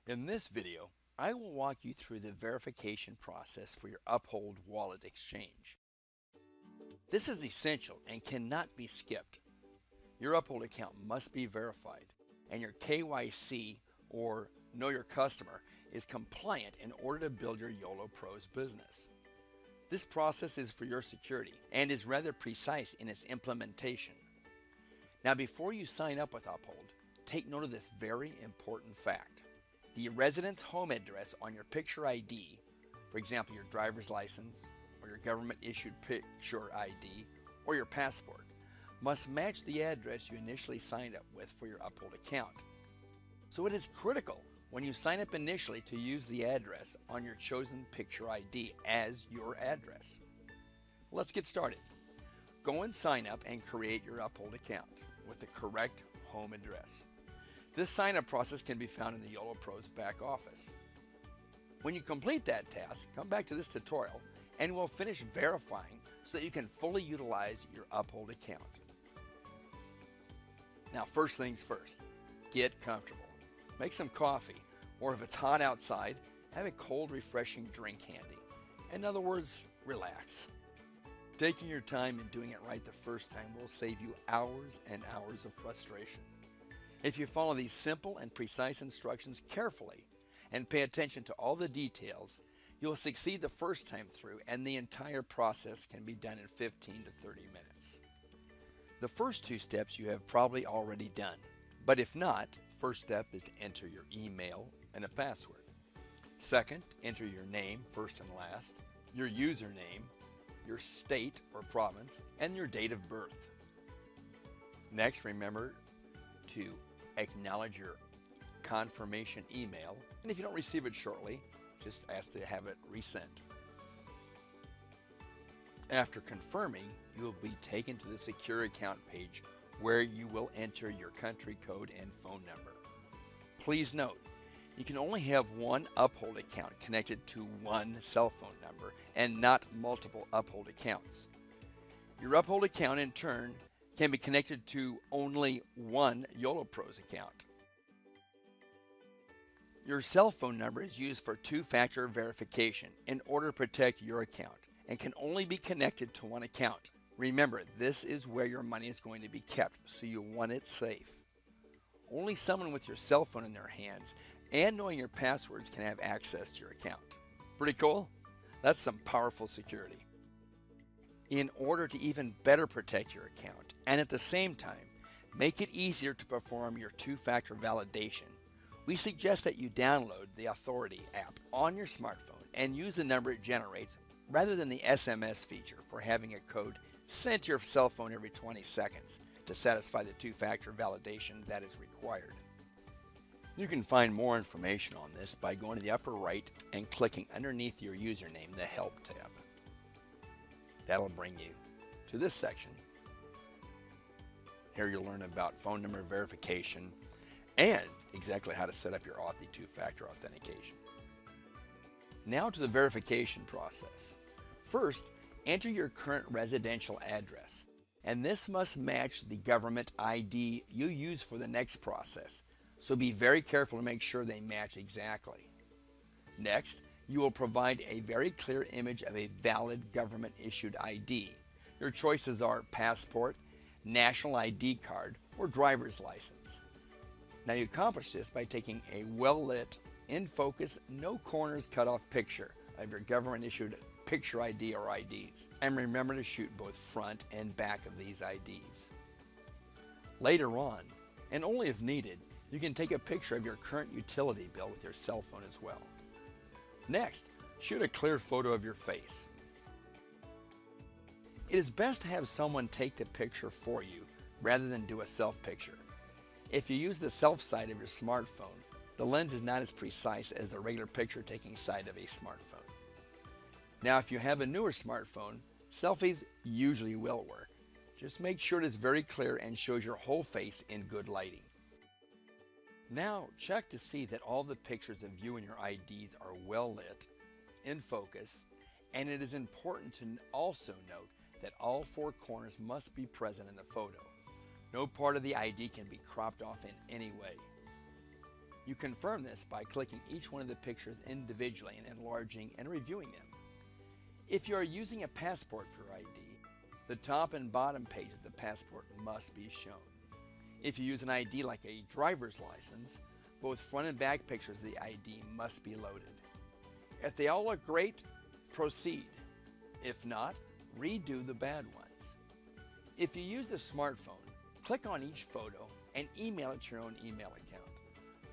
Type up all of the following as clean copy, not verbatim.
In this video, I will walk you through the verification process for your Uphold wallet exchange. This is essential and cannot be skipped. Your Uphold account must be verified, and your KYC or Know Your Customer is compliant in order to build your YOLO Pros business. This process is for your security and is rather precise in its implementation. Now, before you sign up with Uphold, take note of this very important fact. The residence home address on your picture ID, for example your driver's license or your government issued picture ID or your passport, must match the address you initially signed up with for your Uphold account. So it is critical when you sign up initially to use the address on your chosen picture ID as your address. Let's get started. Go and sign up and create your Uphold account with the correct home address. This sign-up process can be found in the YOLO Pros back office. When you complete that task, come back to this tutorial and we'll finish verifying so that you can fully utilize your Uphold account. Now, first things first, get comfortable. Make some coffee, or if it's hot outside, have a cold, refreshing drink handy. In other words, relax. Taking your time and doing it right the first time will save you hours and hours of frustration. If you follow these simple and precise instructions carefully and pay attention to all the details, you'll succeed the first time through, and the entire process can be done in 15 to 30 minutes. The first two steps you have probably already done, but if not, first step is to enter your email and a password. Second, enter your name, first and last, your username, your state or province, and your date of birth. Next, remember to acknowledge your confirmation email, and if you don't receive it shortly, just ask to have it resent. After confirming, you will be taken to the secure account page where you will enter your country code and phone number. Please note, you can only have one Uphold account connected to one cell phone number and not multiple Uphold accounts. Your Uphold account in turn can be connected to only one YOLO Pros account. Your cell phone number is used for two-factor verification in order to protect your account and can only be connected to one account. Remember, this is where your money is going to be kept, so you want it safe. Only someone with your cell phone in their hands and knowing your passwords can have access to your account. Pretty cool? That's some powerful security. In order to even better protect your account and at the same time make it easier to perform your two-factor validation, we suggest that you download the Authority app on your smartphone and use the number it generates rather than the SMS feature for having a code sent to your cell phone every 20 seconds to satisfy the two-factor validation that is required. You can find more information on this by going to the upper right and clicking underneath your username the Help tab. That'll bring you to this section. Here you'll learn about phone number verification and exactly how to set up your Authy two-factor authentication. Now to the verification process. First, enter your current residential address, and this must match the government ID you use for the next process, so be very careful to make sure they match exactly. Next, you will provide a very clear image of a valid government-issued ID. Your choices are passport, national ID card, or driver's license. Now you accomplish this by taking a well-lit, in-focus, no corners cut-off picture of your government-issued picture ID or IDs. And remember to shoot both front and back of these IDs. Later on, and only if needed, you can take a picture of your current utility bill with your cell phone as well. Next, shoot a clear photo of your face. It is best to have someone take the picture for you rather than do a self picture. If you use the self side of your smartphone, the lens is not as precise as the regular picture taking side of a smartphone. Now, if you have a newer smartphone, selfies usually will work. Just make sure it is very clear and shows your whole face in good lighting. Now, check to see that all the pictures of you and your IDs are well lit, in focus, and it is important to also note that all four corners must be present in the photo. No part of the ID can be cropped off in any way. You confirm this by clicking each one of the pictures individually and enlarging and reviewing them. If you are using a passport for your ID, the top and bottom page of the passport must be shown. If you use an ID like a driver's license, both front and back pictures of the ID must be loaded. If they all look great, proceed. If not, redo the bad ones. If you use a smartphone, click on each photo and email it to your own email account.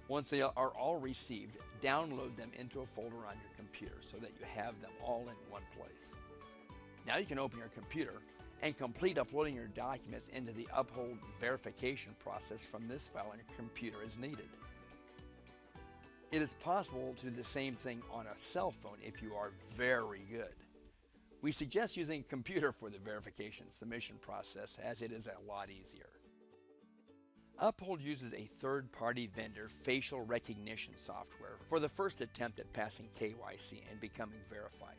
Once they are all received, download them into a folder on your computer so that you have them all in one place. Now you can open your computer and complete uploading your documents into the Uphold verification process from this file on your computer as needed. It is possible to do the same thing on a cell phone if you are very good. We suggest using a computer for the verification submission process as it is a lot easier. Uphold uses a third-party vendor facial recognition software for the first attempt at passing KYC and becoming verified.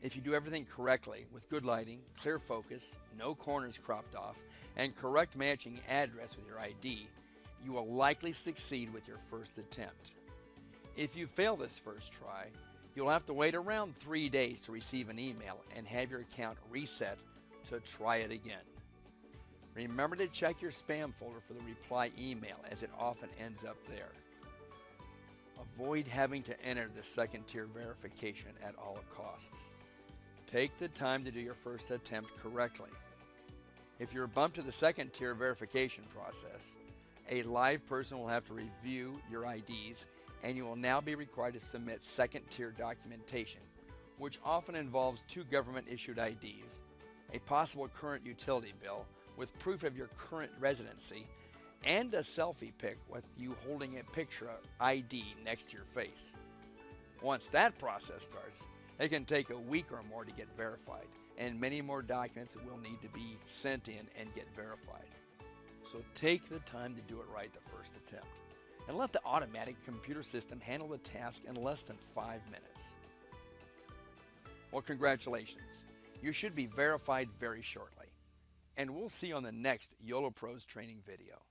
If you do everything correctly with good lighting, clear focus, no corners cropped off, and correct matching address with your ID, you will likely succeed with your first attempt. If you fail this first try, you'll have to wait around 3 days to receive an email and have your account reset to try it again. Remember to check your spam folder for the reply email as it often ends up there. Avoid having to enter the second tier verification at all costs. Take the time to do your first attempt correctly. If you're bumped to the second tier verification process, a live person will have to review your IDs and you will now be required to submit second tier documentation, which often involves 2 government issued IDs, a possible current utility bill with proof of your current residency, and a selfie pic with you holding a picture of ID next to your face. Once that process starts, it can take a week or more to get verified, and many more documents will need to be sent in and get verified. So take the time to do it right the first attempt, and let the automatic computer system handle the task in less than 5 minutes. Well, congratulations. You should be verified very shortly. And we'll see you on the next YOLO Pros training video.